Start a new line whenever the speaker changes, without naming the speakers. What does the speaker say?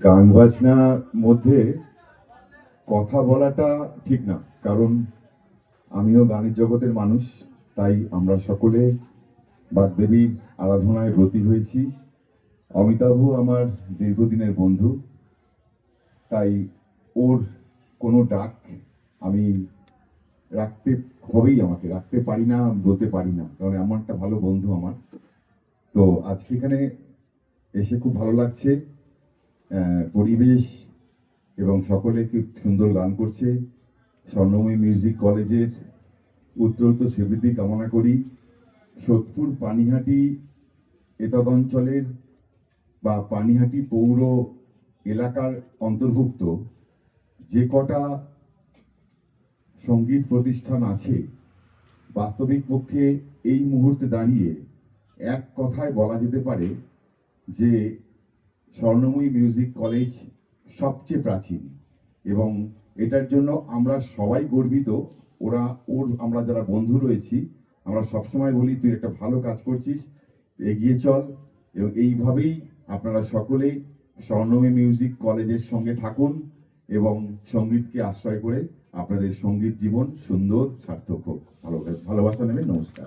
গান বাজনার মধ্যে কথা বলাটা ঠিক না, কারণ আমিও গানের জগতের মানুষ। তাই আমরা সকলে বাগদেবীর আরাধনায় ব্রতী হয়েছি। অমিতাভ আমার দীর্ঘদিনের বন্ধু, তাই ওর কোনো ডাক আমি রাখতে আমাকে রাখতে পারি না, বলতে পারি না, কারণ এমন একটা ভালো বন্ধু আমার। তো আজকে এখানে এসে খুব ভালো লাগছে। পরিবেশ এবং সকলে খুব সুন্দর গান করছে। স্বর্ণময়ী মিউজিক কলেজের উত্তরোত্তর শ্রীবৃদ্ধি কামনা করি। সোদপুর পানিহাটি এতদ অঞ্চলের বা পানিহাটি পৌর এলাকার অন্তর্ভুক্ত যে কটা সঙ্গীত প্রতিষ্ঠান আছে, বাস্তবিক পক্ষে এই মুহূর্তে দাঁড়িয়ে এক কথায় বলা যেতে পারে যে স্বর্ণময়ী মিউজিক কলেজ সবচেয়ে প্রাচীন, এবং এটার জন্য আমরা সবাই গর্বিত। আমরা যারা বন্ধু রয়েছি, আমরা সবসময় বলি তুই একটা ভালো কাজ করছিস, এগিয়ে চল, এবং এইভাবেই আপনারা সকলেই স্বর্ণময়ী মিউজিক কলেজের সঙ্গে থাকুন এবং সঙ্গীতকে আশ্রয় করে আপনাদের সঙ্গীত জীবন সুন্দর সার্থক হোক। ভালোবাসা নেবেন। নমস্কার।